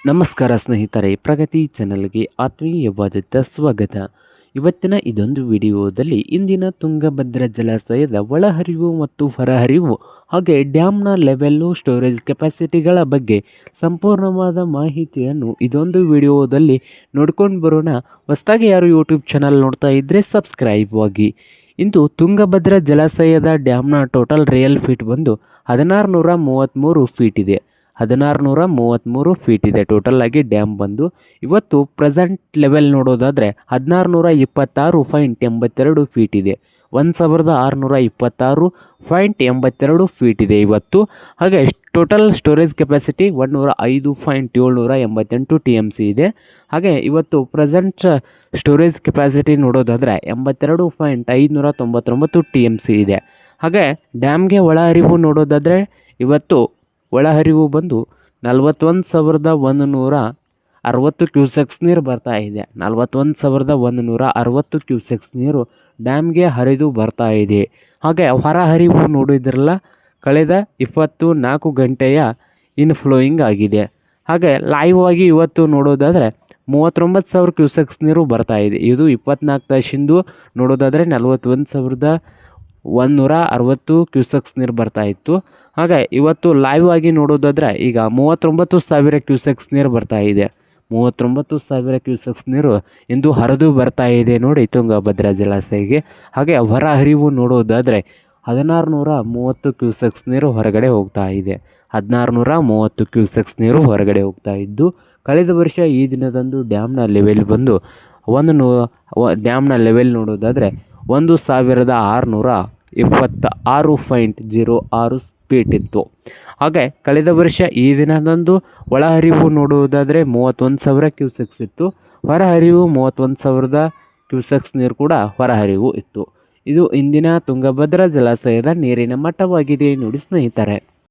ನಮಸ್ಕಾರ ಸ್ನೇಹಿತರೆ, ಪ್ರಗತಿ ಚಾನಲ್ಗೆ ಆತ್ಮೀಯವಾದ ಸ್ವಾಗತ. ಇವತ್ತಿನ ಇದೊಂದು ವಿಡಿಯೋದಲ್ಲಿ ಇಂದಿನ ತುಂಗಭದ್ರಾ ಜಲಾಶಯದ ಒಳಹರಿವು ಮತ್ತು ಹೊರಹರಿವು ಹಾಗೆ ಡ್ಯಾಮ್ನ ಲೆವೆಲ್ಲು, ಸ್ಟೋರೇಜ್ ಕೆಪಾಸಿಟಿಗಳ ಬಗ್ಗೆ ಸಂಪೂರ್ಣವಾದ ಮಾಹಿತಿಯನ್ನು ಇದೊಂದು ವಿಡಿಯೋದಲ್ಲಿ ನೋಡ್ಕೊಂಡು ಬರೋಣ. ಹೊಸದಾಗಿ ಯಾರು ಯೂಟ್ಯೂಬ್ ಚಾನಲ್ ನೋಡ್ತಾ ಇದ್ದರೆ ಸಬ್ಸ್ಕ್ರೈಬ್ ಆಗಿ. ಇಂದು ತುಂಗಭದ್ರಾ ಜಲಾಶಯದ ಡ್ಯಾಮ್ನ ಟೋಟಲ್ ರಿಯಲ್ ಫೀಟ್ ಬಂದು 1633 ಫೀಟ್ ಇದೆ. 1633 ಫೀಟ್ ಇದೆ ಟೋಟಲ್ ಆಗಿ ಡ್ಯಾಮ್ ಬಂದು. ಇವತ್ತು ಪ್ರೆಸೆಂಟ್ ಲೆವೆಲ್ ನೋಡೋದಾದರೆ 1626.82 ಫೀಟ್ ಇದೆ. 1626.82 ಫೀಟ್ ಇದೆ ಇವತ್ತು. ಹಾಗೆ ಟೋಟಲ್ ಸ್ಟೋರೇಜ್ ಕೆಪಾಸಿಟಿ 105.788 TMC ಇದೆ. ಹಾಗೆ ಇವತ್ತು ಪ್ರೆಸೆಂಟ್ ಸ್ಟೋರೇಜ್ ಕೆಪಾಸಿಟಿ ನೋಡೋದಾದರೆ 82.599 TMC ಇದೆ. ಹಾಗೆ ಡ್ಯಾಮ್ಗೆ ಒಳಹರಿವು ನೋಡೋದಾದರೆ ಇವತ್ತು ಒಳಹರಿವು ಬಂದು 41,160 ಕ್ಯೂಸೆಕ್ಸ್ ನೀರು ಬರ್ತಾ ಇದೆ. 41,160 ಕ್ಯೂಸೆಕ್ಸ್ ನೀರು ಡ್ಯಾಮ್ಗೆ ಹರಿದು ಬರ್ತಾ ಇದೆ. ಹಾಗೆ ಹೊರಹರಿವು ನೋಡಿದ್ರಲ್ಲ, ಕಳೆದ 24 ಗಂಟೆಯ ಇನ್ಫ್ಲೋಯಿಂಗ್ ಆಗಿದೆ. ಹಾಗೆ ಲೈವ್ ಆಗಿ ಇವತ್ತು ನೋಡೋದಾದರೆ 39,000 ಕ್ಯೂಸೆಕ್ಸ್ ನೀರು ಬರ್ತಾ ಇದೆ. ಇದು 24 ತಾಸಿಂದು ನೋಡೋದಾದರೆ 41,160 ಕ್ಯೂಸೆಕ್ಸ್ ನೀರು ಬರ್ತಾ ಇತ್ತು. ಹಾಗೆ ಇವತ್ತು ಲೈವ್ ಆಗಿ ನೋಡೋದಾದರೆ ಈಗ 39,000 ಕ್ಯೂಸೆಕ್ಸ್ ನೀರು ಬರ್ತಾ ಇದೆ. 39,000 ಕ್ಯೂಸೆಕ್ಸ್ ನೀರು ಇಂದು ಹರಿದು ಬರ್ತಾ ಇದೆ ನೋಡಿ ತುಂಗಭದ್ರಾ ಜಲಾಶಯಕ್ಕೆ. ಹಾಗೆ ಹೊರ ಹರಿವು ನೋಡೋದಾದರೆ 1630 ಕ್ಯೂಸೆಕ್ಸ್ ನೀರು ಹೊರಗಡೆ ಹೋಗ್ತಾ ಇದೆ. 1630 ಕ್ಯೂಸೆಕ್ಸ್ ನೀರು ಹೊರಗಡೆ ಹೋಗ್ತಾ ಇದ್ದು, ಕಳೆದ ವರ್ಷ ಈ ದಿನದಂದು ಡ್ಯಾಮ್ನ ಲೆವೆಲ್ ಬಂದು ಡ್ಯಾಮ್ನ ಲೆವೆಲ್ ನೋಡೋದಾದರೆ 1626.06 ಫೀಟ್ ಇತ್ತು. ಹಾಗೆ ಕಳೆದ ವರ್ಷ ಈ ದಿನದಂದು ಒಳಹರಿವು ನೋಡುವುದಾದರೆ 31,000 ಕ್ಯೂಸೆಕ್ಸ್ ಇತ್ತು. ಹೊರಹರಿವು 31,000 ಕ್ಯೂಸೆಕ್ಸ್ ನೀರು ಕೂಡ ಹೊರಹರಿವು ಇತ್ತು. ಇದು ಇಂದಿನ ತುಂಗಭದ್ರಾ ಜಲಾಶಯದ ನೀರಿನ ಮಟ್ಟವಾಗಿದೆ ನೋಡಿ ಸ್ನೇಹಿತರೆ.